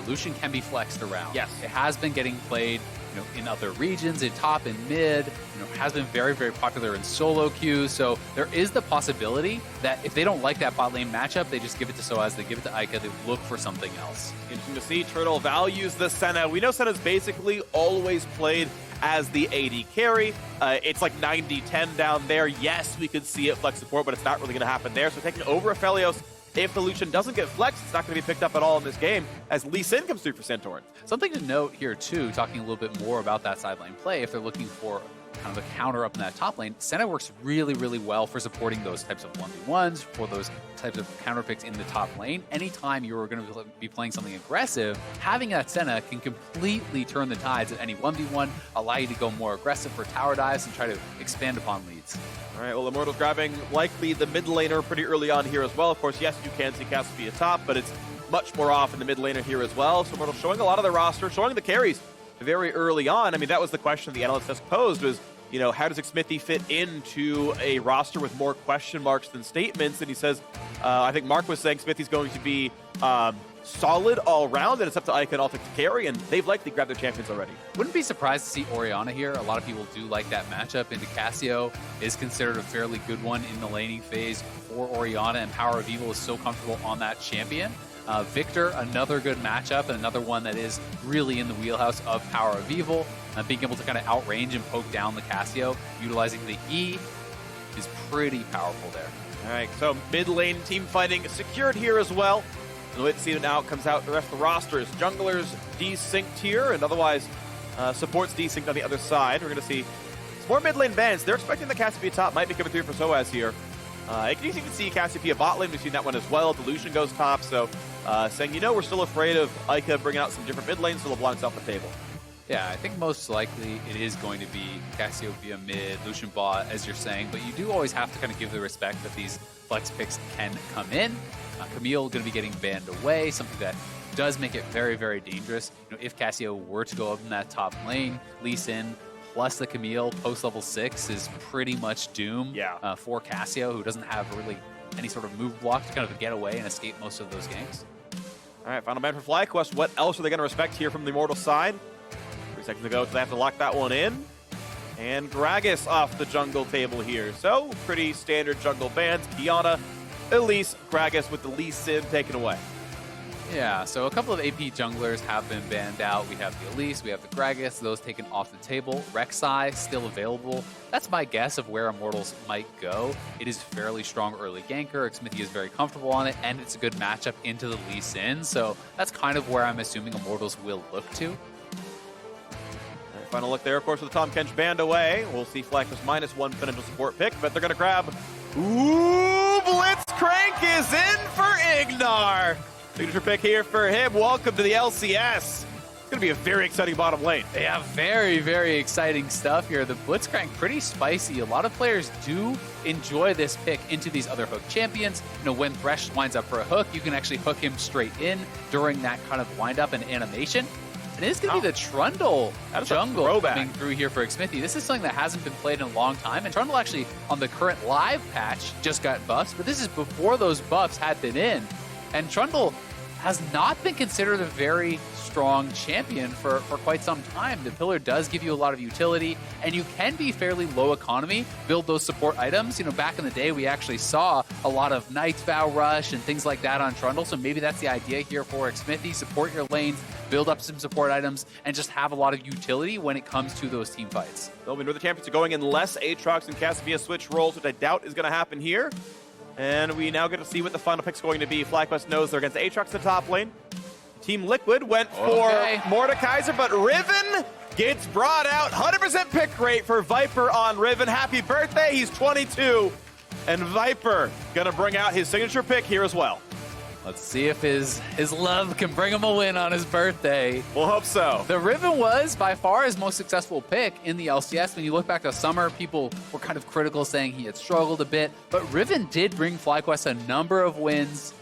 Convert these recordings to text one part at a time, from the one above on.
Lucian can be flexed around. Yes. It has been getting played, in other regions, in top and mid, has been very, very popular in solo queues. So there is the possibility that if they don't like that bot lane matchup, they just give it to Soaz, they give it to Ica, they look for something else. Interesting to see. Turtle values the Senna. We know Senna's basically always played as the AD carry. It's like 90-10 down there. Yes, we could see it flex support, but it's not really going to happen there. So taking over Aphelios, if the Lucian doesn't get flexed, it's not going to be picked up at all in this game as Lee Sin comes through for Santorin. Something to note here, too, talking a little bit more about that side lane play, if they're looking for kind of a counter up in that top lane, Senna works really, really well for supporting those types of 1v1s, for those types of counter picks in the top lane. Anytime you're going to be playing something aggressive, having that Senna can completely turn the tides at any 1v1, allow you to go more aggressive for tower dives and try to expand upon leads. All right, well, Immortal's grabbing likely the mid laner pretty early on here as well. Of course, yes, you can see Cassiopeia top, but it's much more off in the mid laner here as well. So Immortal showing a lot of the roster, showing the carries very early on. I mean, that was the question the analyst desk posed was, how does Xmithie fit into a roster with more question marks than statements? And he says, I think Mark was saying Xmithie's going to be solid all around, and it's up to Ica and Altic to carry, and they've likely grabbed their champions already. Wouldn't be surprised to see Orianna here. A lot of people do like that matchup. Into Cassio is considered a fairly good one in the laning phase for Orianna, and Power of Evil is so comfortable on that champion. Victor, another good matchup, and another one that is really in the wheelhouse of Power of Evil. Being able to kind of outrange and poke down the Cassio, utilizing the E, is pretty powerful there. All right, so mid lane team fighting secured here as well. And the way to see it now comes out the rest of the roster is junglers desynced here, and otherwise supports desynced on the other side. We're going to see some more mid lane bans. They're expecting the Cassiopeia top might be coming through for Soaz here. You can even see Cassiopeia bot lane. We've seen that one as well. The Lucian goes top, so saying, we're still afraid of Ica bringing out some different mid lanes, so LeBlanc's off the table. Yeah, I think most likely it is going to be Cassiopeia mid, Lucian bot, as you're saying, but you do always have to kind of give the respect that these flex picks can come in. Camille going to be getting banned away, something that does make it very, very dangerous. If Cassio were to go up in that top lane, Lee Sin plus the Camille post level 6 is pretty much doom for Cassio, who doesn't have really any sort of move block to kind of get away and escape most of those ganks. All right, final ban for FlyQuest. What else are they going to respect here from the Immortal side? 3 seconds to go, so they have to lock that one in. And Gragas off the jungle table here. So, pretty standard jungle bans. Kiana, Elise, Gragas with the Lee Sin taken away. Yeah, so a couple of AP junglers have been banned out. We have the Elise, we have the Gragas, those taken off the table. Rek'Sai still available. That's my guess of where Immortals might go. It is fairly strong early ganker. Xmithie is very comfortable on it, and it's a good matchup into the Lee Sin. So that's kind of where I'm assuming Immortals will look to. Final look there, of course, with the Tom Kench banned away. We'll see FlyQuest -1 potential support pick, but they're going to grab... Ooh, Blitzcrank is in for Ignar. Signature pick here for him. Welcome to the LCS. It's going to be a very exciting bottom lane. Yeah, very, very exciting stuff here. The Blitzcrank, pretty spicy. A lot of players do enjoy this pick into these other hook champions. You know, when Thresh winds up for a hook, you can actually hook him straight in during that kind of wind-up and animation. And it's going to be the Trundle jungle coming through here for Xmithie. This is something that hasn't been played in a long time. And Trundle actually, on the current live patch, just got buffs. But this is before those buffs had been in. And Trundle has not been considered a very strong champion for quite some time. The pillar does give you a lot of utility, and you can be fairly low economy, build those support items. You know, back in the day, we actually saw a lot of Knight's Vow Rush and things like that on Trundle, so maybe that's the idea here for Xmithie. Support your lanes, build up some support items, and just have a lot of utility when it comes to those team fights. They'll be Northern Champions are going in less Aatrox and Cassiopeia switch roles, which I doubt is going to happen here. And we now get to see what the final pick's going to be. FlyQuest knows they're against Aatrox in the top lane. Team Liquid went for Mordekaiser, but Riven gets brought out. 100% pick rate for Viper on Riven. Happy birthday, he's 22. And Viper gonna bring out his signature pick here as well. Let's see if his love can bring him a win on his birthday. We'll hope so. The Riven was by far his most successful pick in the LCS. When you look back to summer, people were kind of critical, saying he had struggled a bit. But Riven did bring FlyQuest a number of wins.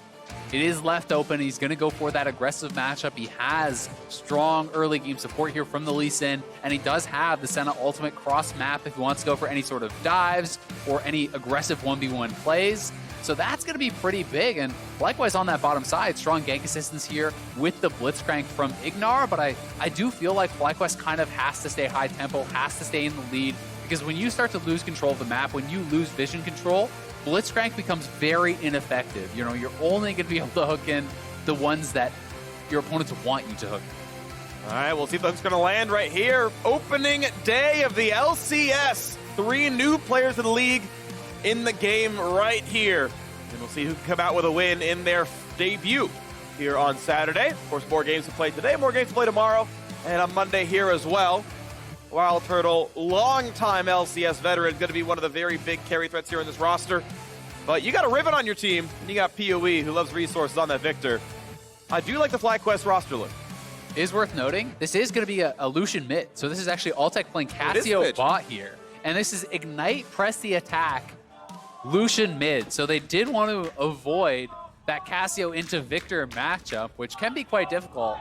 It is left open. He's going to go for that aggressive matchup. He has strong early game support here from the Lee Sin, and he does have the Senna ultimate cross map if he wants to go for any sort of dives or any aggressive 1v1 plays. So that's going to be pretty big. And likewise on that bottom side, strong gank assistance here with the Blitzcrank from Ignar. But I do feel like FlyQuest kind of has to stay high tempo, has to stay in the lead, because when you start to lose control of the map, when you lose vision control, Blitzcrank becomes very ineffective. You know, you're only going to be able to hook in the ones that your opponents want you to hook. All right, we'll see if that's going to land right here. Opening day of the LCS. 3 new players in the league in the game right here. And we'll see who can come out with a win in their debut here on Saturday. Of course, more games to play today, more games to play tomorrow, and on Monday here as well. Wild Turtle, longtime LCS veteran, going to be one of the very big carry threats here in this roster. But you got a Riven on your team, and you got PoE, who loves resources on that Victor. I do like the FlyQuest roster look. It is worth noting, this is going to be a Lucian mid. So this is actually Altec playing Cassio bot here. And this is Ignite, press the attack, Lucian mid. So they did want to avoid that Cassio into Victor matchup, which can be quite difficult.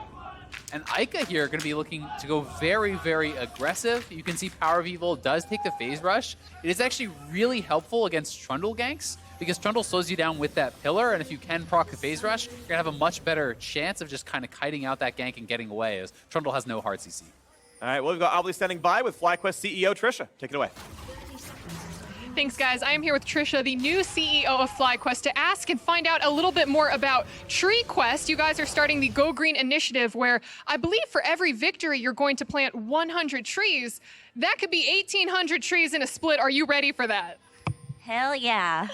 And Ica here are going to be looking to go very, very aggressive. You can see Power of Evil does take the phase rush. It is actually really helpful against Trundle ganks because Trundle slows you down with that pillar, and if you can proc the phase rush, you're going to have a much better chance of just kind of kiting out that gank and getting away, as Trundle has no hard CC. All right, well, we've got Obli standing by with FlyQuest CEO Trisha. Take it away. Thanks, guys. I am here with Trisha, the new CEO of FlyQuest, to ask and find out a little bit more about Tree Quest. You guys are starting the Go Green initiative where I believe for every victory you're going to plant 100 trees. That could be 1,800 trees in a split. Are you ready for that? Hell yeah.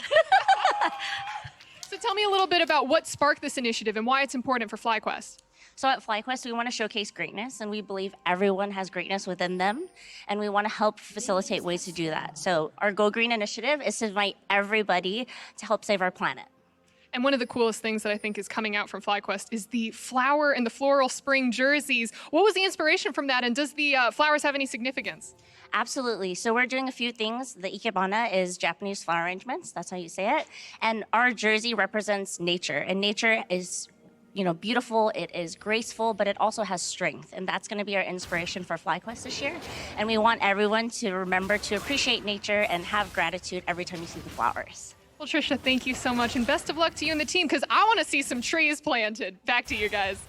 So tell me a little bit about what sparked this initiative and why it's important for FlyQuest. So at FlyQuest, we want to showcase greatness, and we believe everyone has greatness within them, and we want to help facilitate ways to do that. So our Go Green initiative is to invite everybody to help save our planet. And one of the coolest things that I think is coming out from FlyQuest is the flower and the floral spring jerseys. What was the inspiration from that, and does the flowers have any significance? Absolutely. So we're doing a few things. The ikebana is Japanese flower arrangements. That's how you say it. And our jersey represents nature, and nature is beautiful, it is graceful, but it also has strength. And that's going to be our inspiration for FlyQuest this year. And we want everyone to remember to appreciate nature and have gratitude every time you see the flowers. Well, Trisha, thank you so much. And best of luck to you and the team, because I want to see some trees planted. Back to you guys.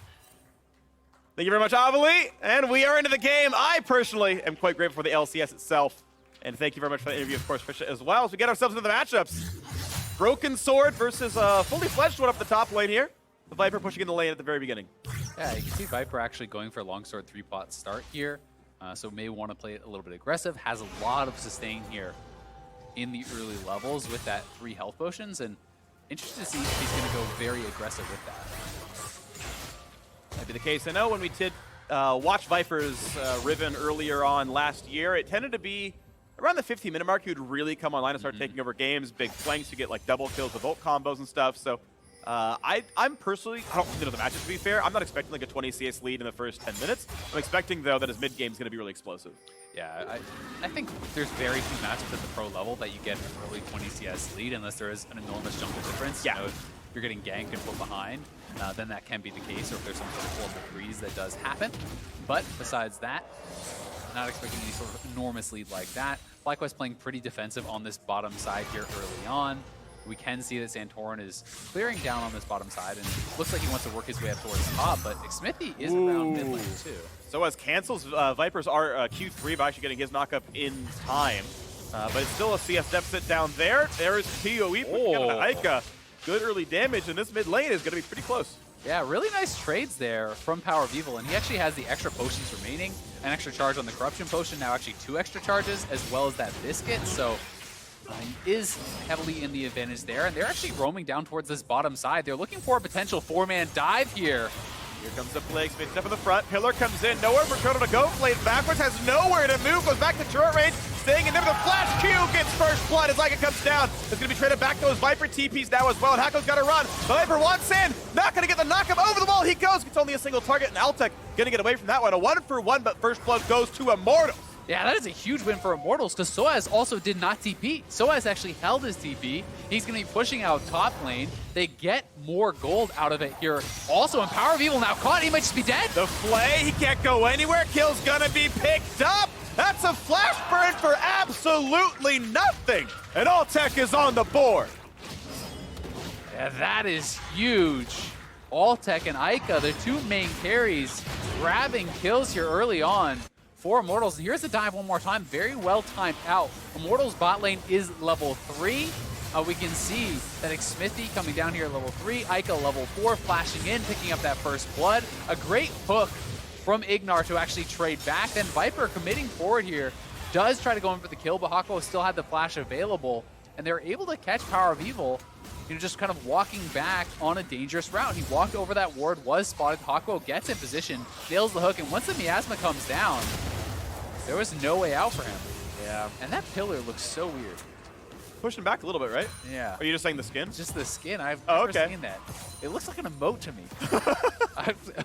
Thank you very much, Avali. And we are into the game. I personally am quite grateful for the LCS itself. And thank you very much for the interview, of course, Trisha, as well. As we get ourselves into the matchups. Broken Sword versus a fully fledged one up the top lane here. the Viper pushing in the lane at the very beginning. Yeah, you can see Viper actually going for a longsword 3-pot start here. So may want to play it a little bit aggressive. Has a lot of sustain here in the early levels with that 3 health potions. And interested to see if he's going to go very aggressive with that. That'd be the case. I know when we did watch Viper's Riven earlier on last year, it tended to be around the 15-minute mark. He would really come online and start taking over games, big flanks. You get like double kills with ult combos and stuff. So I'm personally, I don't know the matches to be fair. I'm not expecting like a 20 CS lead in the first 10 minutes. I'm expecting though that his mid game is going to be really explosive. Yeah, I think there's very few matchups at the pro level that you get an early 20 CS lead unless there is an enormous jungle difference. Yeah. You know, if you're getting ganked and put behind, then that can be the case, or if there's some sort of horrible freeze that does happen. But besides that, not expecting any sort of enormous lead like that. FlyQuest playing pretty defensive on this bottom side here early on. We can see that Santorin is clearing down on this bottom side, and looks like he wants to work his way up towards top, but Smithy is around mid lane too. So as cancels, Vipers are Q3 by actually getting his knockup in time. But it's still a CS deficit down there. There is PoE putting down Aika. Good early damage, and this mid lane is going to be pretty close. Yeah, really nice trades there from Power of Evil, and he actually has the extra potions remaining, an extra charge on the Corruption Potion, now actually 2 extra charges, as well as that Biscuit, so he is heavily in the advantage there, and they're actually roaming down towards this bottom side. They're looking for a potential 4-man dive here. Here comes the Plague Smith up in the front. Pillar comes in, nowhere for Turtle to go. Blade backwards, has nowhere to move, goes back to turret range, staying in there. The flash Q gets first blood as Ica comes down. It's going to be traded back to those Viper TPs now as well, and Hako's got to run. The Viper wants in, not going to get the knockup over the wall. He goes, gets only a single target, and Altec going to get away from that one. A 1-for-1, but first blood goes to Immortal. Yeah, that is a huge win for Immortals, because Soaz also did not TP. Soaz actually held his TP. He's going to be pushing out top lane. They get more gold out of it here. Also, in Power of Evil now caught. He might just be dead. The Flay, he can't go anywhere. Kill's going to be picked up. That's a flash burn for absolutely nothing. And Altec is on the board. Yeah, that is huge. Altec and Ica, the 2 main carries, grabbing kills here early on for Immortals. And here's the dive one more time. Very well timed out. Immortals bot lane is level 3. We can see that Smithy coming down here at level 3. Ica level 4 flashing in, picking up that first blood. A great hook from Ignar to actually trade back. Then Viper committing forward here. Does try to go in for the kill, but Hako still had the flash available. And they're able to catch Power of Evil, you know, just kind of walking back on a dangerous route. He walked over that ward, was spotted. Hako gets in position, nails the hook, and once the miasma comes down, there was no way out for him. Yeah. And that pillar looks so weird. Pushing back a little bit, right? Yeah. Are you just saying the skin? Just the skin. I've never seen that. It looks like an emote to me.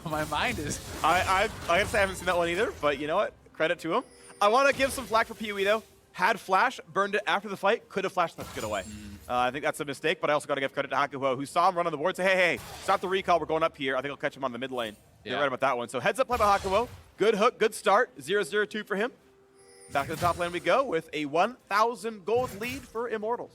My mind is... I gotta say I haven't seen that one either, but you know what? Credit to him. I want to give some flack for PoE though. Had flash, burned it after the fight, could have flashed that skin away. I think that's a mistake, but I also got to give credit to Hakuho, who saw him run on the board, say, hey, stop the recall, we're going up here. I think I'll catch him on the mid lane. You're right about that one. So heads up play by Hakuho. Good hook, good start. 0-0-2 for him. Back to the top lane we go with a 1,000 gold lead for Immortals.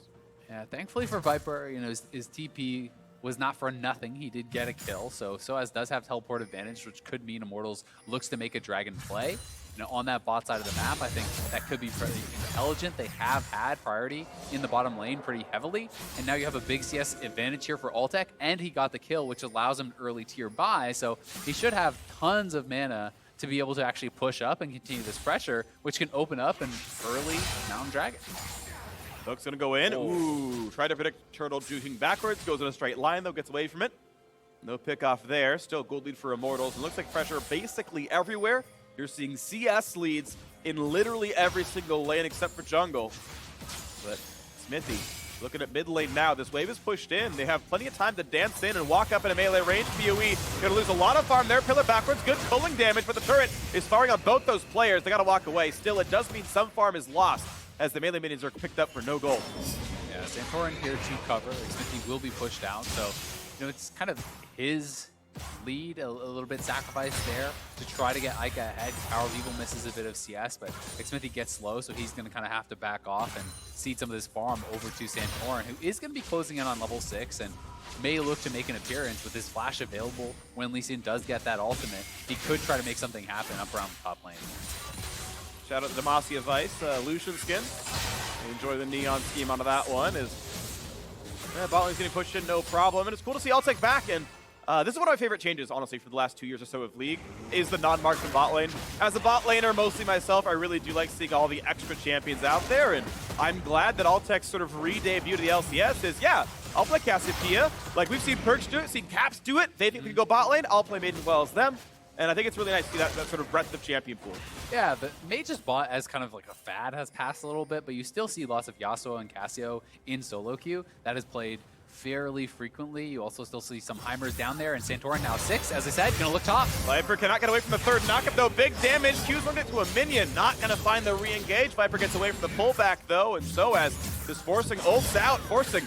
Yeah, thankfully for Viper, you know, his TP was not for nothing. He did get a kill, so Soaz does have teleport advantage, which could mean Immortals looks to make a dragon play. You know, on that bot side of the map, I think that could be pretty intelligent. They have had priority in the bottom lane pretty heavily, and now you have a big CS advantage here for Altec, and he got the kill, which allows him an early tier buy, so he should have tons of mana to be able to actually push up and continue this pressure, which can open up an early Mountain Dragon. Hook's gonna go in. Ooh, try to predict Turtle juking backwards, goes in a straight line though, gets away from it. No pick off there, still gold lead for Immortals. It looks like pressure basically everywhere. You're seeing CS leads in literally every single lane except for jungle. But Smithy looking at mid lane now. This wave is pushed in. They have plenty of time to dance in and walk up in a melee range. PoE gonna lose a lot of farm there. Pillar backwards, good pulling damage, but the turret is firing on both those players. They gotta walk away. Still, it does mean some farm is lost as the melee minions are picked up for no gold. Yeah, Santorin here to cover. Smithy will be pushed out, so you know it's kind of his lead, a little bit sacrificed there to try to get Ica ahead. Power of Evil misses a bit of CS, but Smithy gets slow, so he's going to kind of have to back off and cede some of this farm over to Santorin, who is going to be closing in on level 6 and may look to make an appearance with his flash available when Lee Sin does get that ultimate. He could try to make something happen up around the top lane. Shout out to Demacia Vice, Lucian skin. Enjoy the neon scheme onto that one. Bot lane's getting pushed in, no problem. And it's cool to see Altec back, and This is one of my favorite changes, honestly, for the last 2 years or so of League, is the non-marksman bot lane. As a bot laner, mostly myself, I really do like seeing all the extra champions out there, and I'm glad that Altec's sort of re-debut to the LCS is, yeah, I'll play Cassiopeia. Like, we've seen Perks do it, seen Caps do it. They think we can go bot lane. I'll play Mage as well as them. And I think it's really nice to see that sort of breadth of champion pool. Yeah, the Mage's bot as kind of like a fad has passed a little bit, but you still see lots of Yasuo and Cassio in solo queue. That is played fairly frequently. You also still see some Heimers down there, and Santorin now 6, as I said, gonna look top. Viper cannot get away from the third knockup, though. Big damage. Q's looking to a minion. Not gonna find the re-engage. Viper gets away from the pullback, though, and so as is forcing ults out, forcing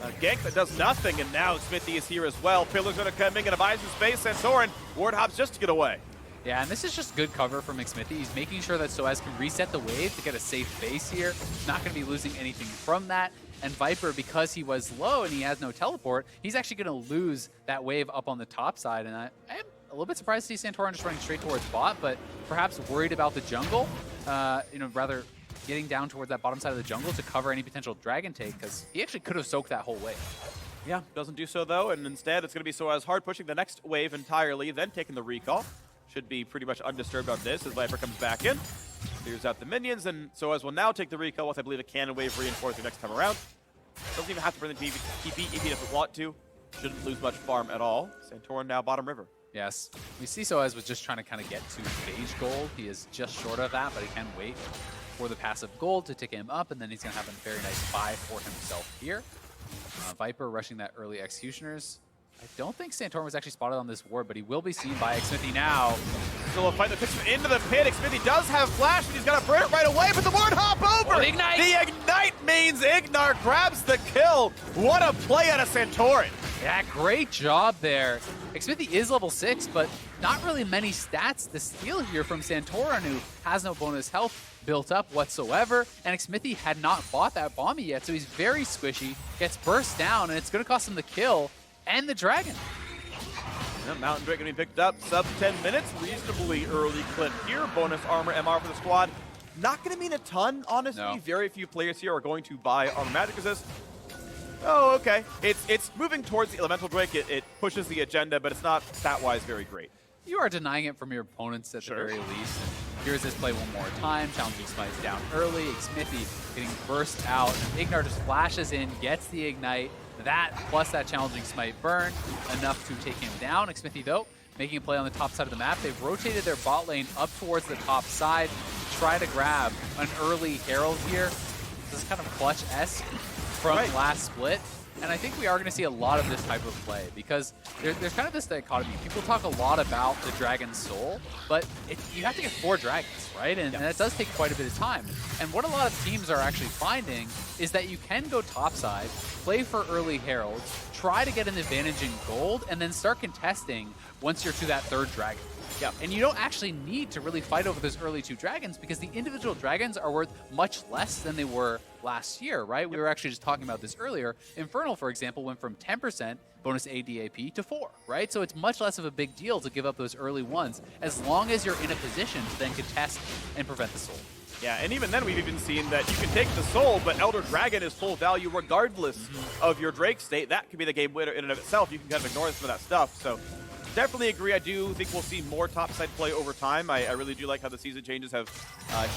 a gank that does nothing, and now Smithy is here as well. Pillar's gonna come in, gonna buy some space. Santorin ward hops just to get away. Yeah, and this is just good cover from McSmithy. He's making sure that Soaz can reset the wave to get a safe base here. Not going to be losing anything from that. And Viper, because he was low and he has no teleport, he's actually going to lose that wave up on the top side. And I am a little bit surprised to see Santorin just running straight towards bot, but perhaps worried about the jungle. Rather getting down towards that bottom side of the jungle to cover any potential dragon take, because he actually could have soaked that whole wave. Yeah, doesn't do so, though, and instead it's going to be Soaz hard pushing the next wave entirely, then taking the recall. Should be pretty much undisturbed on this as Viper comes back in. Clears out the minions, and Soaz will now take the recall with, I believe, a cannon wave reinforcing next time around. Doesn't even have to bring the TP if he doesn't want to. Shouldn't lose much farm at all. Santorin now bottom river. Yes, we see Soaz was just trying to kind of get to phage gold. He is just short of that, but he can wait for the passive gold to tick him up, and then he's going to have a very nice buy for himself here. Viper rushing that early Executioners. I don't think Santorin was actually spotted on this ward, but he will be seen by Xmithy now. Still a fight that puts him into the pit. Xmithy does have flash, and he's got to burn it right away, but the ward hop over! Oh, the Ignite! The Ignite means Ignar grabs the kill. What a play out of Santorin. Yeah, great job there. Xmithy is level 6, but not really many stats to steal here from Santorin, who has no bonus health built up whatsoever, and Xmithy had not bought that Bomby yet, so he's very squishy, gets burst down, and it's going to cost him the kill and the dragon. Yeah, Mountain Drake going to be picked up sub 10 minutes. Reasonably early clip here. Bonus armor MR for the squad. Not going to mean a ton, honestly. No. Very few players here are going to buy armor magic resist. Oh, okay. It's moving towards the Elemental Drake. It pushes the agenda, but it's not stat-wise very great. You are denying it from your opponents at the very least. And here's this play one more time. Challenging Smite down early. Xmithy getting burst out. Ignar just flashes in, gets the Ignite. That plus that Challenging Smite burn, enough to take him down. Xmithy, though, making a play on the top side of the map. They've rotated their bot lane up towards the top side to try to grab an early Herald here. This is kind of clutch-esque from last split. And I think we are going to see a lot of this type of play because there's kind of this dichotomy. People talk a lot about the Dragon's Soul, but you have to get 4 dragons, right? And that does take quite a bit of time. And what a lot of teams are actually finding is that you can go topside, play for early Heralds, try to get an advantage in gold, and then start contesting once you're to that 3rd dragon. Yeah, and you don't actually need to really fight over those early 2 dragons because the individual dragons are worth much less than they were last year, right? We were actually just talking about this earlier. Infernal, for example, went from 10% bonus ADAP to 4, right? So it's much less of a big deal to give up those early ones as long as you're in a position to then contest and prevent the soul. Yeah, and even then we've even seen that you can take the soul, but Elder Dragon is full value regardless of your Drake state. That could be the game winner in and of itself. You can kind of ignore some of that stuff. So definitely agree. I do think we'll see more topside play over time. I really do like how the season changes have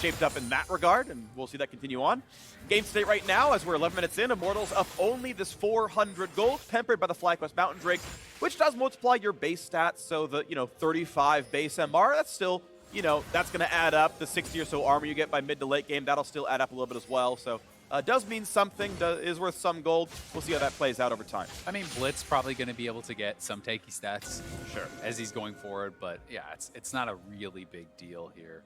shaped up in that regard, and we'll see that continue on. Game state right now, as we're 11 minutes in, Immortals up only this 400 gold, pampered by the FlyQuest Mountain Drake, which does multiply your base stats. So the 35 base MR, that's still, that's going to add up. The 60 or so armor you get by mid to late game, that'll still add up a little bit as well. So does mean something, is worth some gold. We'll see how that plays out over time. I mean, Blitz probably going to be able to get some takey stats Sure. as he's going forward, but yeah, it's not a really big deal here.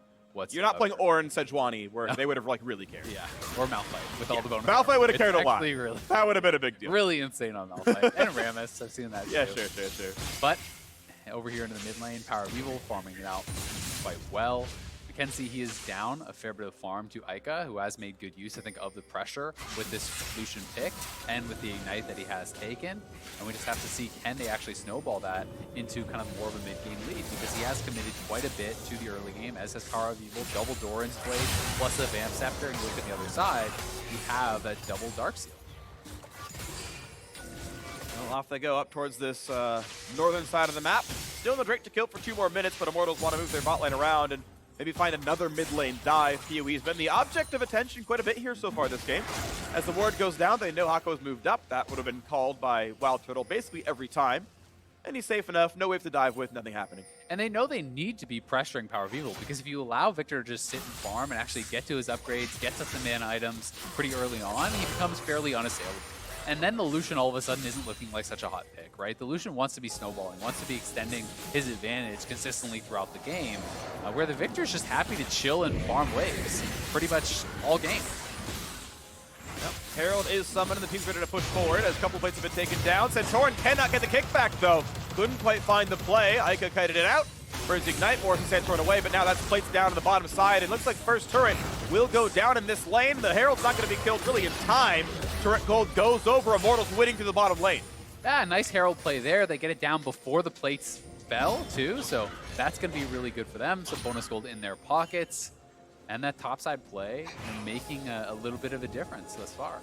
You're not playing Orin Sejuani, where they would have really cared. Yeah, or Malphite with all the bonus. Malphite would have cared a lot. Really, that would have been a big deal. Really insane on Malphite. And Rammus, I've seen that too. Yeah, sure. But over here into the mid lane, Power of Evil farming it out quite well. We can see he is down a fair bit of farm to Ica, who has made good use, I think, of the pressure with this Lucian pick and with the Ignite that he has taken. And we just have to see, can they actually snowball that into kind of more of a mid-game lead? Because he has committed quite a bit to the early game, as has Power of Evil, double Doran's Blade, plus the Vamp Scepter, and you look at the other side, you have that double Darkseal. Well, off they go up towards this northern side of the map. Still in the Drake to kill for 2 more minutes, but Immortals want to move their bot lane around and maybe find another mid lane dive. PoE's been the object of attention quite a bit here so far this game. As the ward goes down, they know Hako's moved up. That would have been called by Wild Turtle basically every time. And he's safe enough, no wave to dive with, nothing happening. And they know they need to be pressuring Power of Evil, because if you allow Victor to just sit and farm and actually get to his upgrades, get to some mana items pretty early on, he becomes fairly unassailable. And then the Lucian all of a sudden isn't looking like such a hot pick, right? The Lucian wants to be snowballing, wants to be extending his advantage consistently throughout the game, where the Victor's just happy to chill and farm waves pretty much all game. Yep. Herald is summoned and the team's ready to push forward as a couple plates have been taken down. Santorin cannot get the kickback though. Couldn't quite find the play. Ica kited it out. Burns Ignite, forcing Santorin away, but now that's plates down to the bottom side. It looks like first turret will go down in this lane. The Herald's not going to be killed really in time. Turret gold goes over. Immortals winning through the bottom lane. Yeah, nice Herald play there. They get it down before the plates fell too, so that's going to be really good for them. Some bonus gold in their pockets. And that topside play making a little bit of a difference thus far.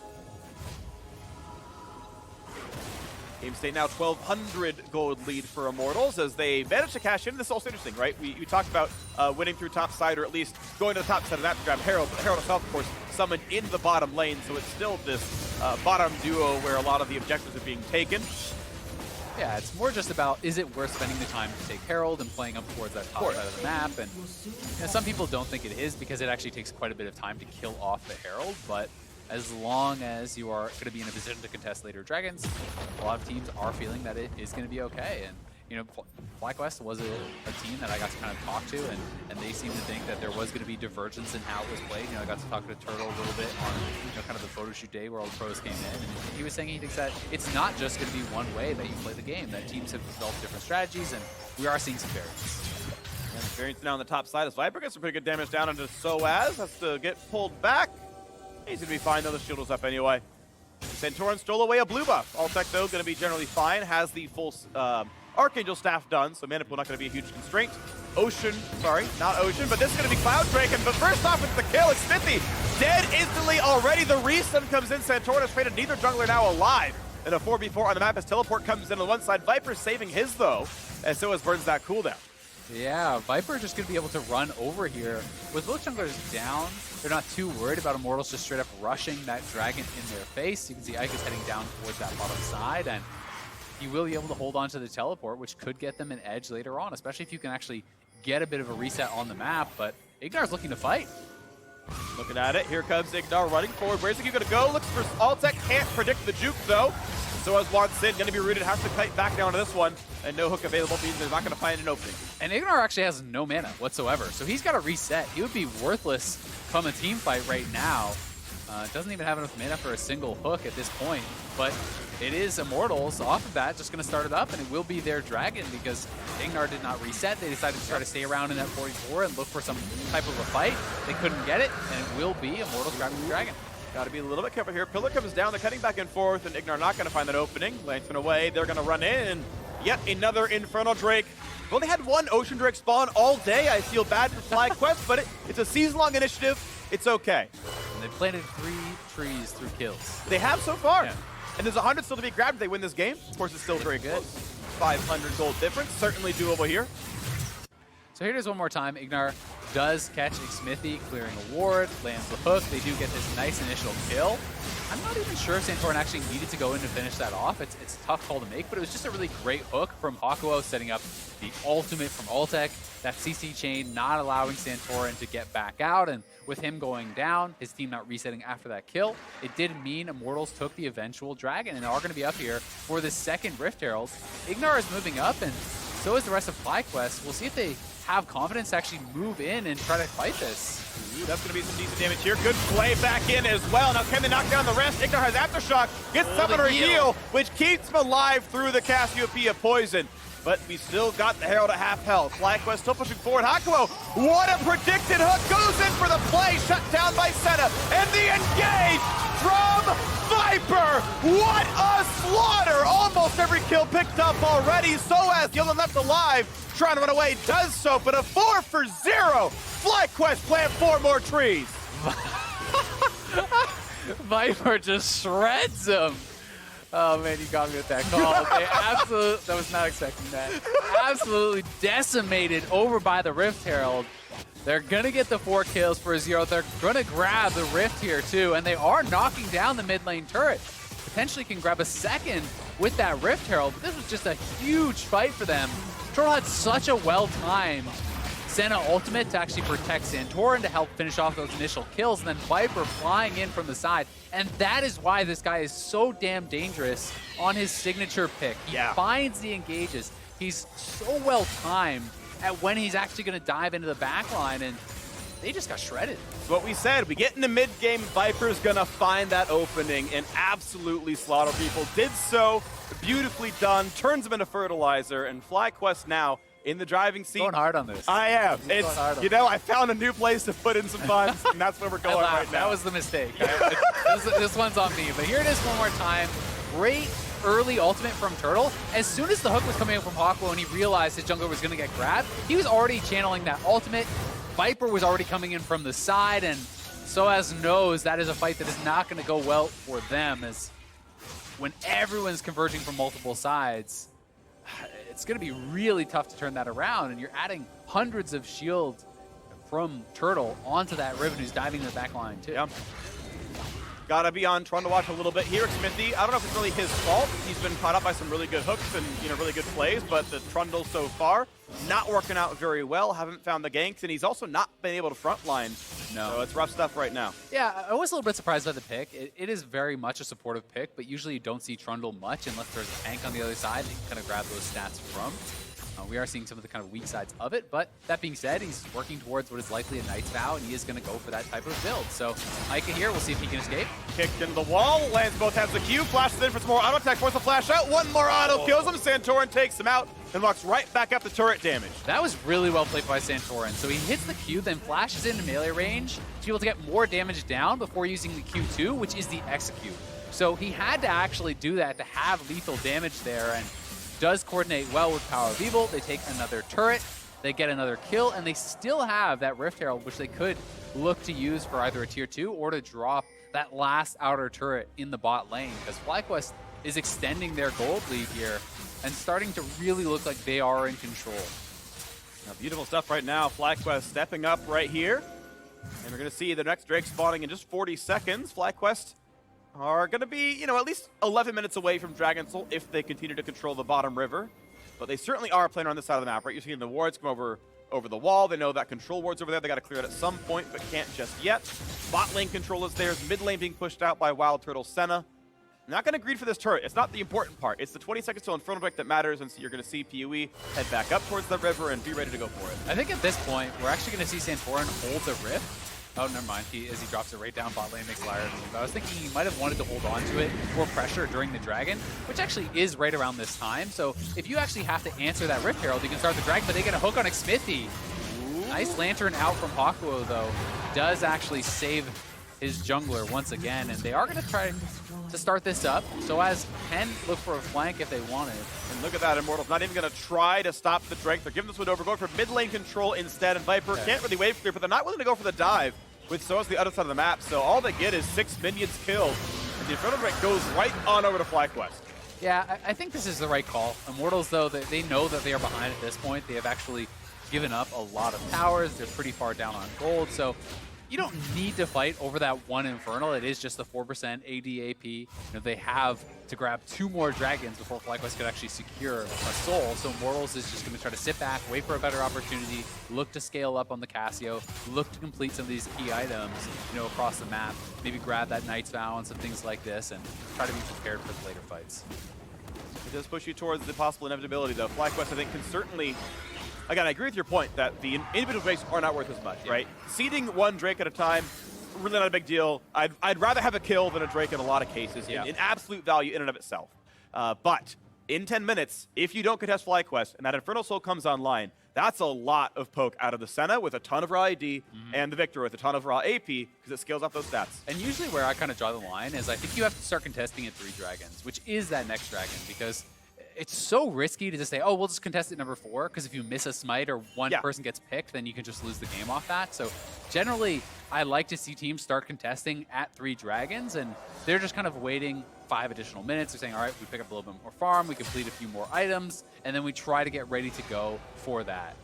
Game state now 1,200 gold lead for Immortals as they managed to cash in. This is also interesting, right? We talked about winning through top side, or at least going to the top side of that to grab Herald. But Herald itself, of course, summoned in the bottom lane, so it's still this bottom duo where a lot of the objectives are being taken. Yeah, it's more just about, is it worth spending the time to take Herald and playing up towards that top side of the map? And some people don't think it is because it actually takes quite a bit of time to kill off the Herald, but as long as you are going to be in a position to contest later dragons, a lot of teams are feeling that it is going to be okay. And FlyQuest was a team that I got to kind of talk to, and they seemed to think that there was going to be divergence in how it was played. I got to talk to Turtle a little bit on kind of the photo shoot day where all the pros came in, and he was saying he thinks that it's not just going to be one way that you play the game, that teams have developed different strategies, and we are seeing some variance. And variance now on the top side as Viper gets some pretty good damage down into Soaz, has to get pulled back. He's going to be fine though, the shield was up anyway. Santorin stole away a blue buff. Altec though going to be generally fine, has the full Archangel staff done, so mana pool not going to be a huge constraint. Ocean, sorry, not Ocean, but this is going to be Cloud Draken. But first off, it's the kill. It's Smithy dead instantly already. The restun comes in. Santorin has traded neither jungler now alive. And a 4v4 on the map as Teleport comes in on one side. Viper's saving his though, and so as burns that cooldown. Yeah, Viper just going to be able to run over here. With both junglers down, they're not too worried about Immortals just straight up rushing that dragon in their face. You can see Ike is heading down towards that bottom side, and he will be able to hold on to the teleport, which could get them an edge later on, especially if you can actually get a bit of a reset on the map. But Ignar's looking to fight. Looking at it, here comes Ignar running forward. Where's he going to go? Looks for Altec, can't predict the juke though. So as wants Sid, going to be rooted, has to kite back down to this one, and no hook available means they're not going to find an opening. And Ignar actually has no mana whatsoever, so he's got to reset. He would be worthless from a team fight right now. Doesn't even have enough mana for a single hook at this point, but it is Immortals off of that, just going to start it up, and it will be their dragon because Ignar did not reset. They decided to try to stay around in that 44 and look for some type of a fight. They couldn't get it, and it will be Immortals grabbing the dragon. Got to be a little bit careful here. Pillar comes down, they're cutting back and forth, and Ignar not going to find that opening. Lantern away, they're going to run in, and yet another Infernal Drake. We've only had one Ocean Drake spawn all day. I feel bad for FlyQuest, but it's a season-long initiative. It's okay. And they planted 3 trees through kills. They have so far. Yeah. And there's 100 still to be grabbed if they win this game. Of course, it's still very good. 500 gold difference, certainly doable here. So here it is one more time. Ignar does catch a Smithy, clearing a ward, lands the hook. They do get this nice initial kill. I'm not even sure if Santorin actually needed to go in to finish that off. It's a tough call to make, but it was just a really great hook from Hakuo, setting up the ultimate from Altec. That CC chain not allowing Santorin to get back out, and with him going down, his team not resetting after that kill, it did mean Immortals took the eventual dragon and are going to be up here for the second Rift Herald. Ignar is moving up, and so is the rest of FlyQuest. We'll see if they have confidence to actually move in and try to fight this. Ooh, that's going to be some decent damage here. Good play back in as well. Now can they knock down the rest? Ignar has Aftershock, gets Summoner heal, which keeps him alive through the Cassiopeia poison. But we still got the Herald at half health. FlyQuest still pushing forward. Hakuo, what a predicted hook, goes in for the play, shut down by Senna. And the engage from Viper. What a slaughter. Almost every kill picked up already. Soaz, the only left alive, trying to run away, does so, but a 4 for 0. FlyQuest plant 4 more trees. Viper just shreds him. Oh man, you got me with that call. They I was not expecting that. Absolutely decimated over by the Rift Herald. They're gonna get the 4 kills for a 0. They're gonna grab the Rift here too, and they are knocking down the mid lane turret. Potentially can grab a second with that Rift Herald, but this was just a huge fight for them. Turtle had such a well-timed Senna ultimate to actually protect Santorin to help finish off those initial kills, and then Viper flying in from the side. And that is why this guy is so damn dangerous on his signature pick. He finds the engages. He's so well-timed at when he's actually going to dive into the backline, and they just got shredded. It's what we said. We get into mid-game, Viper's going to find that opening and absolutely slaughter people. Did so, beautifully done, turns them into fertilizer, and FlyQuest now in the driving seat. Going hard on this. I am. It's, you know, I found a new place to put in some funds, and that's where we're going right now. That was the mistake. This one's on me, but here it is one more time. Great early ultimate from Turtle. As soon as the hook was coming in from Hawkwo and he realized his jungler was going to get grabbed, he was already channeling that ultimate. Viper was already coming in from the side, and Soaz knows that is a fight that is not going to go well for them, as when everyone's converging from multiple sides, it's going to be really tough to turn that around, and you're adding hundreds of shield from Turtle onto that Riven who's diving in the back line too. Yeah. Gotta be on Tron to watch a little bit here. Smithy, I don't know if it's really his fault. He's been caught up by some really good hooks and really good plays, but the Trundle so far not working out very well. Haven't found the ganks, and he's also not been able to frontline. No. So it's rough stuff right now. Yeah, I was a little bit surprised by the pick. It is very much a supportive pick, but usually you don't see Trundle much unless there's a tank on the other side that you can kind of grab those stats from. We are seeing some of the kind of weak sides of it, but that being said, he's working towards what is likely a Knight's Vow, and he is going to go for that type of build. So Ica here, we'll see if he can escape. Kicked into the wall, lands both hands the Q, flashes in for some more auto attack, forces the flash out, one more auto, kills him, Santorin takes him out, and walks right back up the turret damage. That was really well played by Santorin. So he hits the Q, then flashes into melee range to be able to get more damage down before using the Q2, which is the execute. So he had to actually do that to have lethal damage there, and does coordinate well with Power of Evil. They take another turret, they get another kill, and they still have that Rift Herald, which they could look to use for either a tier 2 or to drop that last outer turret in the bot lane, because FlyQuest is extending their gold lead here and starting to really look like they are in control. Now, beautiful stuff right now. FlyQuest stepping up right here, and we're going to see the next Drake spawning in just 40 seconds. FlyQuest are going to be, at least 11 minutes away from Dragon Soul if they continue to control the bottom river. But they certainly are playing on this side of the map, right? You're seeing the wards come over the wall. They know that control ward's over there. They got to clear it at some point, but can't just yet. Bot lane control is theirs. Mid lane being pushed out by Wild Turtle Senna. Not going to greed for this turret. It's not the important part. It's the 20 seconds till Infernal Drake that matters, and so you're going to see PoE head back up towards the river and be ready to go for it. I think at this point, we're actually going to see Santorin hold the Rift. Oh, never mind. As he drops it right down bot lane, makes Lyra move. I was thinking he might have wanted to hold on to it for pressure during the Dragon, which actually is right around this time. So if you actually have to answer that Rift Herald, you can start the Dragon, but they get a hook on Xmithie. Nice Lantern out from Hawkwo, though. Does actually save his jungler once again, and they are going to try to start this up. So as can look for a flank if they wanted. And look at that, Immortal's not even going to try to stop the Drake. They're giving this one over, going for mid lane control instead, and Viper can't really wait for it, but they're not willing to go for the dive with Soaz the other side of the map. So all they get is 6 minions killed, and the Infernal Drake goes right on over to FlyQuest. Yeah, I think this is the right call. Immortals, though, they know that they are behind at this point. They have actually given up a lot of towers. They're pretty far down on gold, so you don't need to fight over that one Infernal. It is just the 4% AD AP. They have to grab 2 more dragons before FlyQuest could actually secure a soul. So Immortals is just going to try to sit back, wait for a better opportunity, look to scale up on the Cassio, look to complete some of these key items, across the map. Maybe grab that Knight's Vow and some things like this, and try to be prepared for the later fights. It does push you towards the possible inevitability, though. FlyQuest, I think, can certainly... Again, I agree with your point that the individual Drakes are not worth as much, right? Seeding one Drake at a time, really not a big deal. I'd rather have a kill than a Drake in a lot of cases, in absolute value in and of itself. But in 10 minutes, if you don't contest FlyQuest and that Infernal Soul comes online, that's a lot of poke out of the Senna with a ton of raw AD and the Victor with a ton of raw AP because it scales off those stats. And usually where I kind of draw the line is I think you have to start contesting at 3 dragons, which is that next dragon, because it's so risky to just say, oh, we'll just contest it number 4, because if you miss a smite or one person gets picked, then you can just lose the game off that. So generally, I like to see teams start contesting at 3 dragons, and they're just kind of waiting 5 additional minutes. They're saying, all right, we pick up a little bit more farm, we complete a few more items, and then we try to get ready to go for that.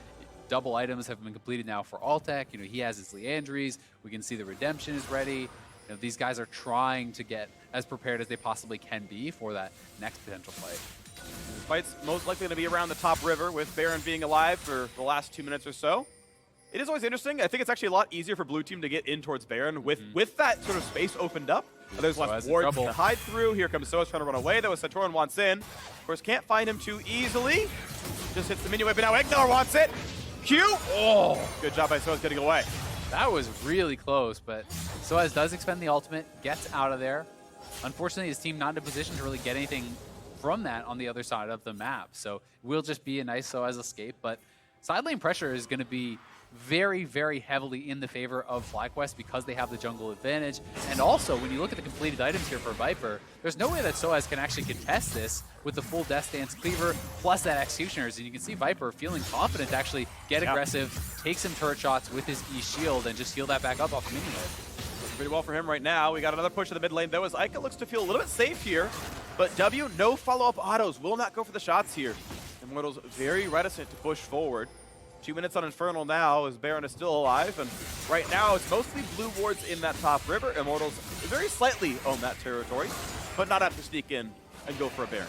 Double items have been completed now for Altec. You know, he has his Leandries. We can see the Redemption is ready. You know, these guys are trying to get as prepared as they possibly can be for that next potential fight. The fight's most likely going to be around the top river, with Baron being alive for the last 2 minutes or so. It is always interesting. I think it's actually a lot easier for blue team to get in towards Baron with that sort of space opened up. There's less wards to hide through. Here comes Soas trying to run away, though, as Santorin wants in. Of course, can't find him too easily. Just hits the minion whip, but now Ignar wants it. Q! Oh! Good job by Soas getting away. That was really close, but Soaz does expend the ultimate, gets out of there. Unfortunately, his team not in a position to really get anything from that on the other side of the map. So it will just be a nice Soaz escape, but side lane pressure is going to be very, very heavily in the favor of FlyQuest because they have the jungle advantage. And also, when you look at the completed items here for Viper, there's no way that Soaz can actually contest this with the full Death Dance Cleaver plus that Executioners. And you can see Viper feeling confident to actually get aggressive, take some turret shots with his E-Shield, and just heal that back up off the minion whip. Pretty well for him right now. We got another push to the mid lane, though, as Ica looks to feel a little bit safe here. But W, no follow-up autos, will not go for the shots here. Immortals very reticent to push forward. 2 minutes on Infernal now, as Baron is still alive, and right now it's mostly blue wards in that top river. Immortals very slightly own that territory, but not have to sneak in and go for a Baron.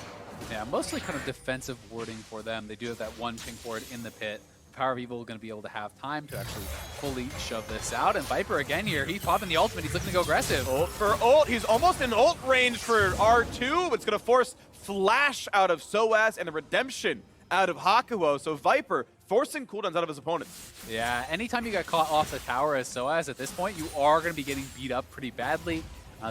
Yeah, mostly kind of defensive warding for them. They do have that one pink ward in the pit. Power of Evil going to be able to have time to actually fully shove this out. And Viper again here, he's popping the ultimate, he's looking to go aggressive. Ult for ult, he's almost in ult range for R2, but it's going to force Flash out of Soaz and the Redemption out of Hakuo. So Viper forcing cooldowns out of his opponents. Yeah, anytime you got caught off the tower as Soaz at this point, you are going to be getting beat up pretty badly.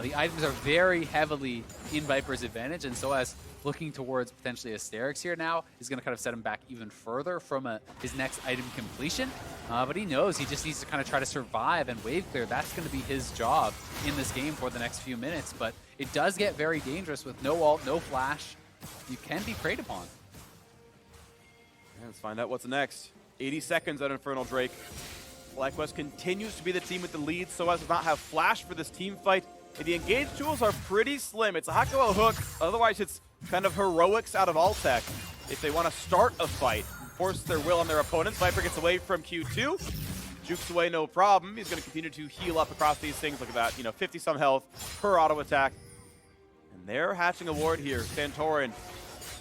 The items are very heavily in Viper's advantage, and Soaz looking towards potentially Asterix here now is going to kind of set him back even further from his next item completion. But he knows he just needs to kind of try to survive and wave clear. That's going to be his job in this game for the next few minutes. But it does get very dangerous with no ult, no flash. You can be preyed upon. Let's find out what's next. 80 seconds on Infernal Drake. FlyQuest continues to be the team with the lead. Soaz does not have flash for this team fight. And the engage tools are pretty slim. It's a Hakuo hook. Otherwise, it's kind of heroics out of Altec. If they want to start a fight, force their will on their opponents. Viper gets away from Q2. Jukes away, no problem. He's going to continue to heal up across these things. Look at that, 50-some health per auto attack. And they're hatching a ward here. Santorin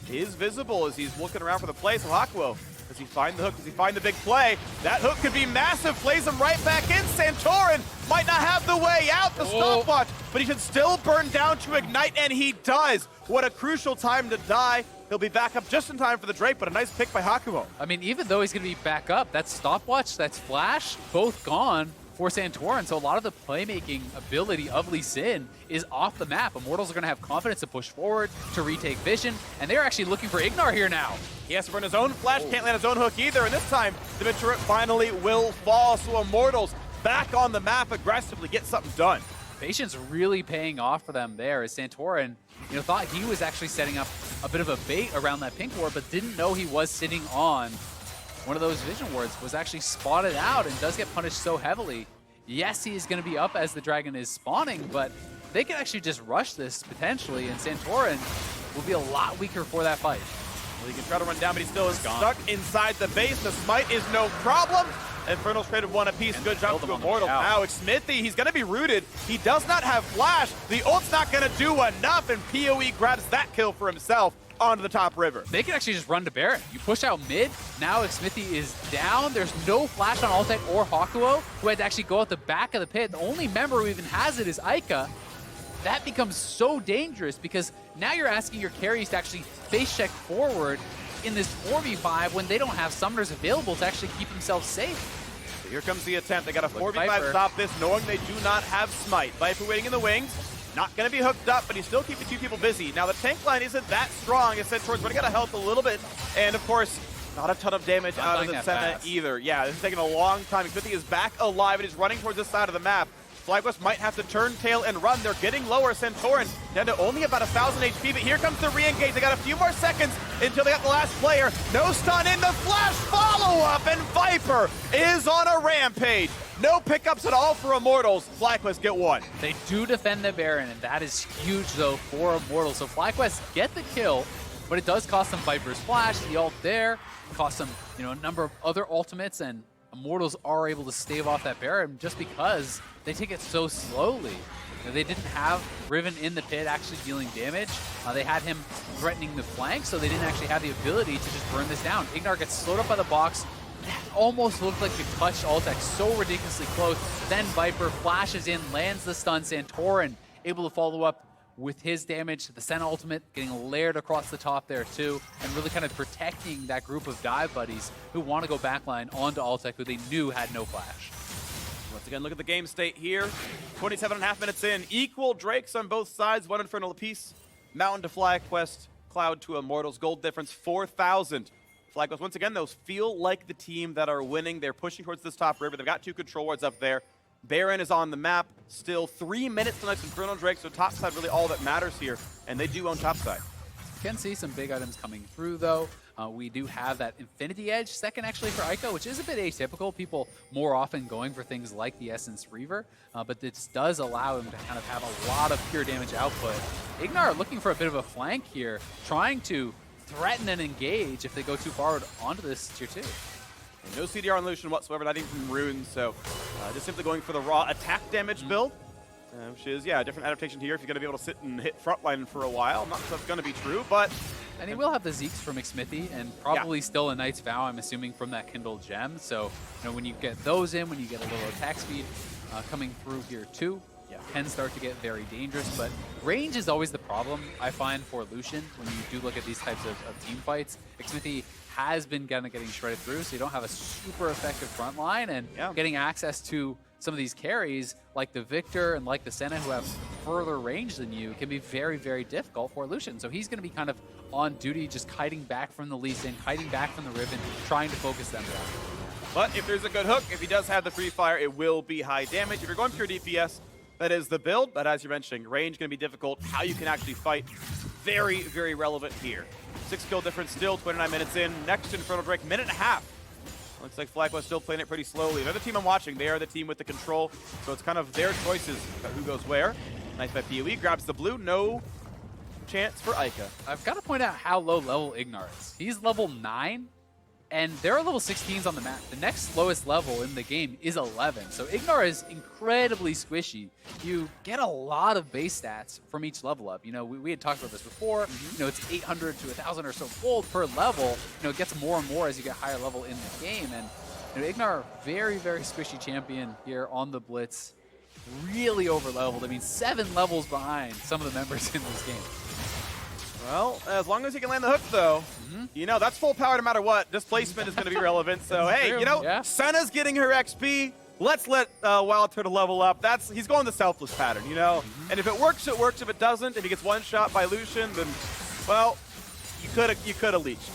is visible as he's looking around for the play. So Hakuo, does he find the hook? Does he find the big play? That hook could be massive. Plays him right back in. Santorin might not have the way out, the stopwatch, but he should still burn down to ignite, and he does. What a crucial time to die. He'll be back up just in time for the Drake, but a nice pick by Hakuo. I mean, even though he's going to be back up, that stopwatch, that's flash, both gone for Santorin. So a lot of the playmaking ability of Lee Sin is off the map. Immortals are going to have confidence to push forward, to retake vision, and they're actually looking for Ignar here now. He has to burn his own flash, can't land his own hook either, and this time the mid-turret finally will fall, so Immortals back on the map aggressively, get something done. Patience really paying off for them there as Santorin, thought he was actually setting up a bit of a bait around that pink ward, but didn't know he was sitting on one of those vision wards, was actually spotted out and does get punished so heavily. Yes, he is going to be up as the dragon is spawning, but they can actually just rush this potentially, and Santorin will be a lot weaker for that fight. Well, he can try to run down, but he still is stuck inside the base. The smite is no problem. Infernal's traded one apiece. Good job to Immortal. Now, Smithy, he's going to be rooted. He does not have flash. The ult's not going to do enough, and PoE grabs that kill for himself onto the top river. They can actually just run to Baron. You push out mid, now Smithy is down. There's no flash on Altec or Hakuo, who had to actually go out the back of the pit. The only member who even has it is Ica. That becomes so dangerous because now you're asking your carries to actually face check forward in this 4v5 when they don't have summoners available to actually keep themselves safe. So here comes the attempt. They got a 4v5 stop this, knowing they do not have smite. Viper waiting in the wings. Not going to be hooked up, but he's still keeping 2 people busy. Now, the tank line isn't that strong. It said towards running out of health a little bit. And, of course, not a ton of damage out of the Senna either. Yeah, this is taking a long time. Smithy is back alive and is running towards this side of the map. FlyQuest might have to turn tail and run. They're getting lower. Santorin down to only about 1,000 HP, but here comes the re-engage. They got a few more seconds until they got the last player. No stun in the flash follow-up, and Viper is on a rampage. No pickups at all for Immortals. FlyQuest get one. They do defend the Baron, and that is huge, though, for Immortals. So FlyQuest get the kill, but it does cost them Viper's flash, the ult there, cost them, a number of other ultimates, and Immortals are able to stave off that Baron just because they take it so slowly. They didn't have Riven in the pit actually dealing damage. They had him threatening the flank, so they didn't actually have the ability to just burn this down. Ignar gets slowed up by the box. That almost looked like a clutch ultec, so ridiculously close. Then Viper flashes in, lands the stun. Santorin able to follow up with his damage. The Senna ultimate getting layered across the top there too, and really kind of protecting that group of dive buddies who want to go backline onto Altec, who they knew had no flash. Once again, look at the game state here. 27.5 minutes in. Equal Drakes on both sides, one Infernal apiece. Mountain to FlyQuest, Cloud to Immortals. Gold difference, 4,000. FlyQuest, once again, those feel like the team that are winning. They're pushing towards this top river. They've got 2 control wards up there. Baron is on the map. Still 3 minutes to next Infernal Drake, so top side really all that matters here. And they do own top side. Can see some big items coming through, though. We do have that Infinity Edge second, actually, for Ico, which is a bit atypical. People more often going for things like the Essence Reaver, but this does allow him to kind of have a lot of pure damage output. Ignar looking for a bit of a flank here, trying to threaten and engage if they go too far onto this tier 2. And no CDR on Lucian whatsoever, not even from Runes, so just simply going for the raw attack damage build. Which is, a different adaptation here if you're going to be able to sit and hit frontline for a while. Not that that's going to be true, but... And he will have the Zeeks from Xmithie, and probably still a Knight's Vow, I'm assuming, from that Kindled Gem. So, when you get those in, when you get a little attack speed coming through here too, can start to get very dangerous. But range is always the problem, I find, for Lucian when you do look at these types of team fights. Xmithie has been kind of getting shredded through, so you don't have a super effective front line, and getting access to some of these carries like the Victor and like the Senna who have further range than you can be very, very difficult for Lucian. So he's going to be kind of on duty, just kiting back from the Lee Sin, kiting back from the Riven, trying to focus them down. But if there's a good hook, if he does have the free fire, it will be high damage. If you're going pure DPS, that is the build. But as you're mentioning, range going to be difficult. How you can actually fight, very, very relevant here. 6 kill difference still, 29 minutes in. Next Infernal Drake, minute and a half. Looks like FlyQuest still playing it pretty slowly. They're the team I'm watching. They are the team with the control. So it's kind of their choices about who goes where. Nice by PoE. Grabs the blue. No chance for Ica. I've got to point out how low level Ignar is. He's level 9, and there are level 16s on the map. The next lowest level in the game is 11. So Ignar is incredibly squishy. You get a lot of base stats from each level up. We had talked about this before. It's 800 to 1,000 or so gold per level. It gets more and more as you get higher level in the game. And Ignar, very, very squishy champion here on the Blitz. Really over leveled. I mean, 7 levels behind some of the members in this game. Well, as long as he can land the hook, though, that's full power no matter what. Displacement is going to be relevant. So, hey, Senna's getting her XP. Let's let Wild Turtle level up. He's going the selfless pattern, And if it works, it works. If it doesn't, if he gets one shot by Lucian, then, well, you could have leached.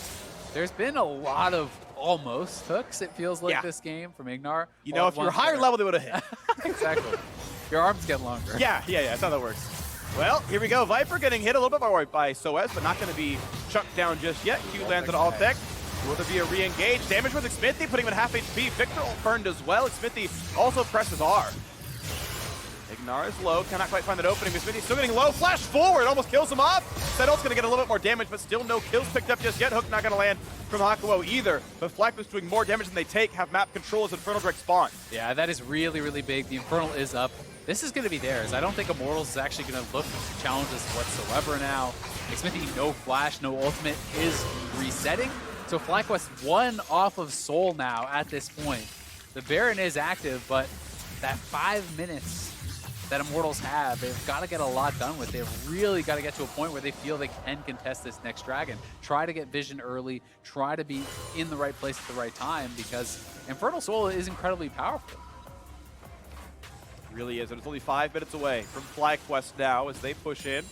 There's been a lot of almost hooks, it feels like, this game from Ignar. If you're higher level, they would have hit. Exactly. Your arms get longer. Yeah, that's how that works. Well, here we go. Viper getting hit a little bit more by Soez, but not going to be chucked down just yet. Q lands on Altec. Will there be a re-engage? Damage with Xmithie, putting him at half HP. Victor burned as well. Xmithie also presses R. Ignar is low, cannot quite find that opening. Xmithie still getting low. Flash forward, almost kills him off. Settle's going to get a little bit more damage, but still no kills picked up just yet. Hook not going to land from Hakuo either. But FlyQuest doing more damage than they take. Have map control as Infernal Drake spawn. Yeah, that is really, really big. The Infernal is up. This is going to be theirs. I don't think Immortals is actually going to look to challenge this whatsoever now. Xmithie, no flash, no ultimate, is resetting. So FlyQuest 1 off of Soul now at this point. The Baron is active, but that 5 minutes that Immortals have, they've got to get a lot done with. They've really got to get to a point where they feel they can contest this next dragon. Try to get vision early, try to be in the right place at the right time, because Infernal Soul is incredibly powerful. Really is, and it's only 5 minutes away from FlyQuest now as they push in.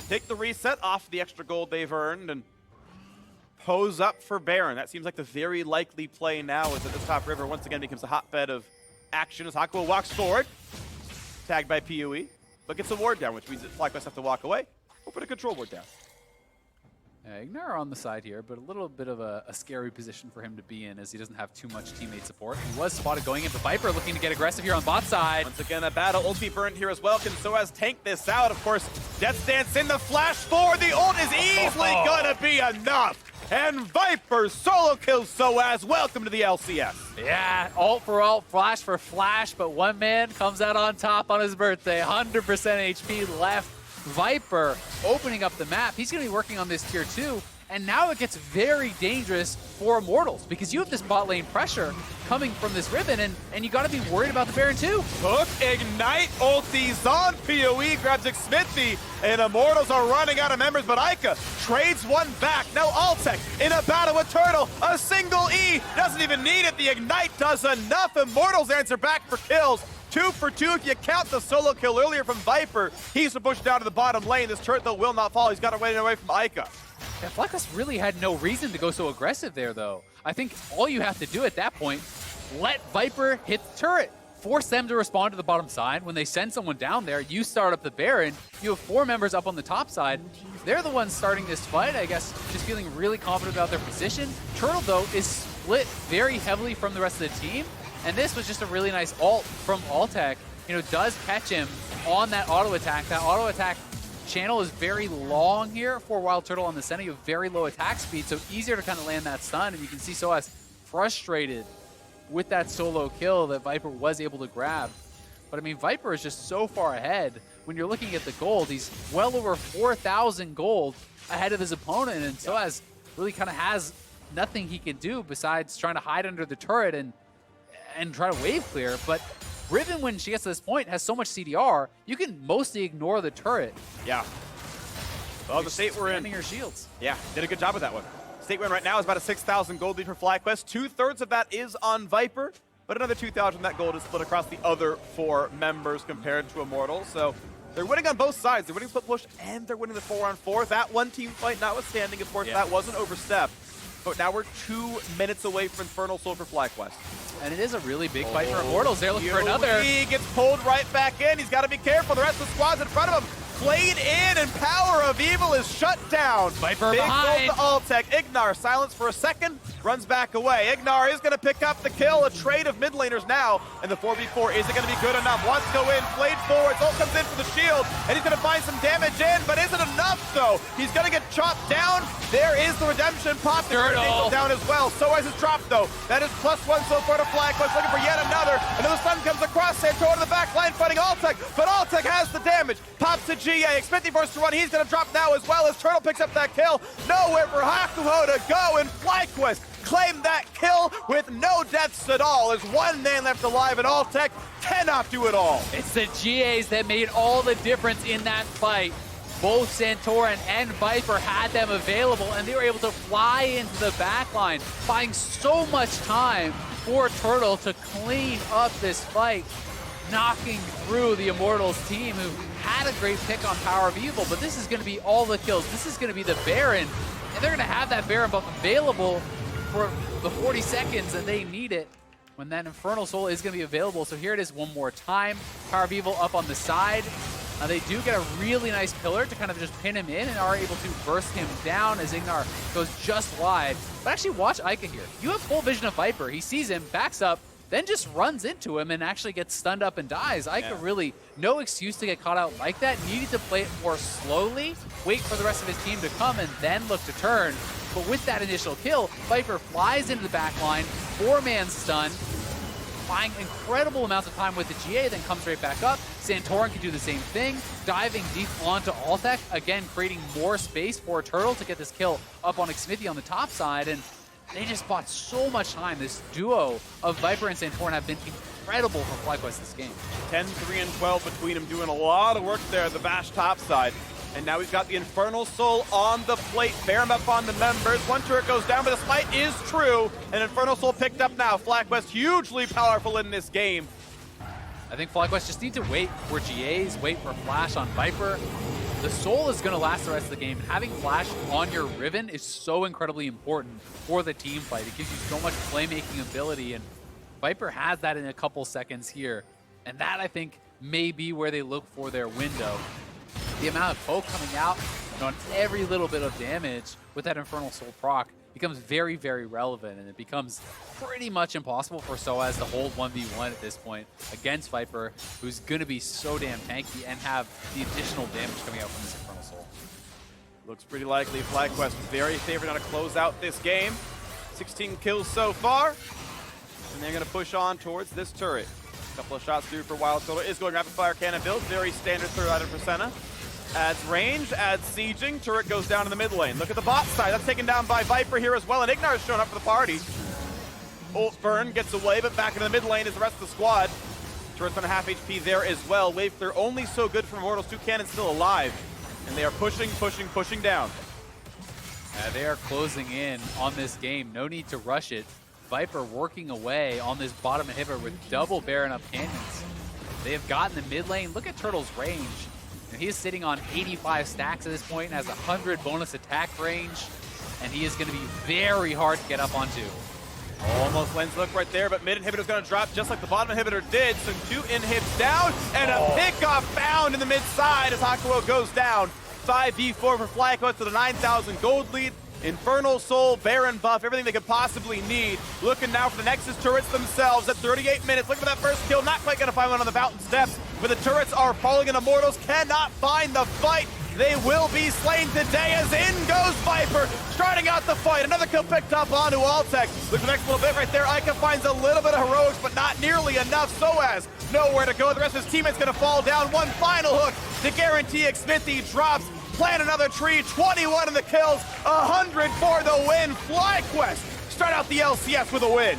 Take the reset off the extra gold they've earned and pose up for Baron. That seems like the very likely play now, as at this top river once again becomes a hotbed of action as Hakuo walks forward. tagged by PoE, but gets a ward down, which means that FlyQuest have to walk away or put a control ward down. Yeah, Ignar on the side here, but a little bit of a scary position for him to be in as he doesn't have too much teammate support. He was spotted going in, but Viper looking to get aggressive here on bot side. Once again, a battle. Ult be burned here as well. Can Soaz tank this out? Of course, Death Dance in the flash forward. The ult is easily gonna be enough. And Viper solo kills Soaz. Welcome to the LCS. Yeah, ult for ult, flash for flash, but one man comes out on top on his birthday. 100% HP left. Viper opening up the map. He's going to be working on this tier 2, and now it gets very dangerous for Immortals because you have this bot lane pressure coming from this Riven, and you got to be worried about the Baron too. Hook, Ignite, ultis on. PoE grabs Xmithie, and Immortals are running out of members, but Ica trades one back. Now Altec in a battle with Turtle. A single E, doesn't even need it. The Ignite does enough. Immortals answer back for kills. 2 for 2 if you count the solo kill earlier from Viper. He's to push down to the bottom lane. This turret, though, will not fall. He's got to wait away from Ica. Yeah, FlyQuest really had no reason to go so aggressive there, though. I think all you have to do at that point, let Viper hit the turret. Force them to respond to the bottom side. When they send someone down there, you start up the Baron. You have 4 members up on the top side. They're the ones starting this fight, I guess, just feeling really confident about their position. Turtle, though, is split very heavily from the rest of the team. And this was just a really nice ult from Altec. You know, does catch him on that auto attack. That auto attack channel is very long here for Wild Turtle on the center. You have very low attack speed, so easier to kind of land that stun. And you can see Soaz frustrated with that solo kill that Viper was able to grab. But I mean, Viper is just so far ahead. When you're looking at the gold, he's well over 4,000 gold ahead of his opponent. And Soaz really kind of has nothing he can do besides trying to hide under the turret and try to wave clear, but Riven, when she gets to this point, has so much CDR, you can mostly ignore the turret. Yeah. Well, the state we're in. Your shields. Yeah, did a good job with that one. State we're in right now is about a 6,000 gold lead for FlyQuest. 2/3 of that is on Viper, but another 2,000 that gold is split across the other 4 members compared to Immortals. So they're winning on both sides. They're winning split push, and they're winning the 4-on-4. That one team fight notwithstanding, of course, that wasn't overstepped. But now we're 2 minutes away from Infernal Soul for FlyQuest. And it is a really big fight for Immortals. They're looking for another. He gets pulled right back in. He's got to be careful. The rest of the squad's in front of him. Played in, and Power of Evil is shut down. Viper big behind. goal to Altec. Ignar, silence for a second, runs back away. Ignar is going to pick up the kill. A trade of mid laners now. And the 4v4, is it going to be good enough? Wants to go in, played forward. Ult comes in for the shield, and he's going to find some damage in, but is it enough, though? He's going to get chopped down. There is the redemption pop. The Turtle down as well. Soaz is dropped, though. That is +1 so far to FlyQuest, looking for yet another. Another stun comes across. Santor to the back line fighting Altec, but Altec has the damage. Pops to GA. Xmithie forced to run. He's going to drop now as well as Turtle picks up that kill. Nowhere for Hakuho to go, and FlyQuest claim that kill with no deaths at all. There's 1 man left alive, and Altec cannot do it all. It's the GAs that made all the difference in that fight. Both Santorin and Viper had them available, and they were able to fly into the backline, buying so much time for Turtle to clean up this fight, knocking through the Immortals team, who had a great pick on Power of Evil, but this is going to be all the kills. This is going to be the Baron, and they're going to have that Baron buff available for the 40 seconds that they need it when that Infernal Soul is going to be available. So here it is one more time. Power of Evil up on the side. They do get a really nice pillar to kind of just pin him in and are able to burst him down as Ignar goes just wide. But actually watch Ica here. You have full vision of Viper. He sees him, backs up, then just runs into him and actually gets stunned up and dies. Ica really no excuse to get caught out like that. Needed to play it more slowly, wait for the rest of his team to come, and then look to turn. But with that initial kill, Viper flies into the back line, 4-man stun, buying incredible amounts of time with the GA, then comes right back up. Santorin can do the same thing, diving deep onto Altec, again creating more space for Turtle to get this kill up on Xmithie on the top side, and they just bought so much time. This duo of Viper and Santorin have been incredible for FlyQuest this game. 10, 3, and 12 between them, doing a lot of work there at the Bash top side. And now we've got the Infernal Soul on the plate. Baron up on the members. One turret goes down, but the smite is true. And Infernal Soul picked up now. FlyQuest hugely powerful in this game. I think FlyQuest just need to wait for GAs, wait for Flash on Viper. The Soul is going to last the rest of the game. Having Flash on your Riven is so incredibly important for the team fight. It gives you so much playmaking ability, and Viper has that in a couple seconds here. And that, I think, may be where they look for their window. The amount of poke coming out and on every little bit of damage with that Infernal Soul proc becomes very, very relevant, and it becomes pretty much impossible for Soaz to hold 1v1 at this point against Viper, who's going to be so damn tanky and have the additional damage coming out from this Infernal Soul. Looks pretty likely. FlyQuest very favored on to close out this game. 16 kills so far, and they're going to push on towards this turret. A couple of shots through for Wild Solar. Is going rapid fire cannon build. Very standard third item for Senna. Adds range, adds sieging. Turret goes down in the mid lane. Look at the bot side. That's taken down by Viper here as well. And Ignar's showing up for the party. Ult burn gets away, but back into the mid lane is the rest of the squad. Turret's on a half HP there as well. Wave clear only so good for Immortals. 2 cannons still alive. And they are pushing, pushing, pushing down. They are closing in on this game. No need to rush it. Viper working away on this bottom inhibitor with double Baron up cannons. They have gotten the mid lane. Look at Turtle's range. And he is sitting on 85 stacks at this point and has 100 bonus attack range. And he is going to be very hard to get up onto. Almost lens look right there, but mid inhibitor's going to drop just like the bottom inhibitor did. So 2 inhibs down, and a pickoff found in the mid side as Hakuo goes down. 5v4 for FlyQuest with a 9,000 gold lead. Infernal Soul, Baron buff, everything they could possibly need. Looking now for the Nexus turrets themselves at 38 minutes. Looking for that first kill, not quite going to find one on the fountain steps, but the turrets are falling and Immortals cannot find the fight. They will be slain today as in goes Viper, starting out the fight. Another kill picked up onto Altec. Look for the next little bit right there. Ica finds a little bit of heroics, but not nearly enough. Soaz, nowhere to go. The rest of his teammates going to fall down. One final hook to guarantee Xmithie drops. Plant another tree, 21 in the kills, 100 for the win. FlyQuest start out the LCS with a win.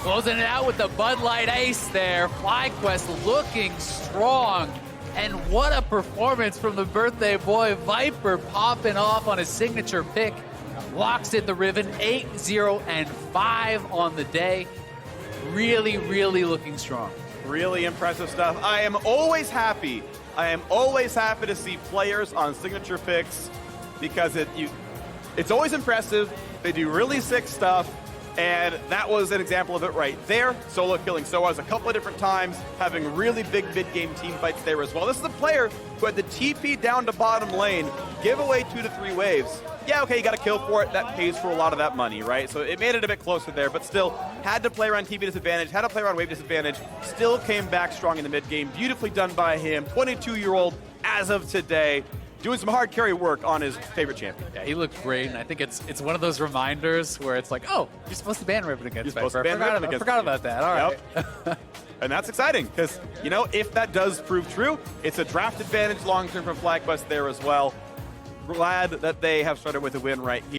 Closing it out with the Bud Light Ace there. FlyQuest looking strong. And what a performance from the birthday boy. Viper popping off on his signature pick. Locks in the Riven, 8-0 and 5 on the day. Really, really looking strong. Really impressive stuff. I am always happy to see players on signature picks because it's always impressive. They do really sick stuff, and that was an example of it right there. Solo killing Soaz a couple of different times, having really big mid-game team fights there as well. This is a player who had the TP down to bottom lane, give away 2 to 3 waves. Yeah, okay, you got a kill for it. That pays for a lot of that money, right? So it made it a bit closer there, but still had to play around TP disadvantage, had to play around wave disadvantage, still came back strong in the mid game. Beautifully done by him. 22-year-old as of today, doing some hard carry work on his favorite champion. Yeah, he looked great, and I think it's one of those reminders where it's like, oh, you're supposed to ban Riven against Viper. I forgot about that. All right. Yep. And that's exciting because, you know, if that does prove true, it's a draft advantage long-term from FlyQuest there as well. Glad that they have started with a win right here.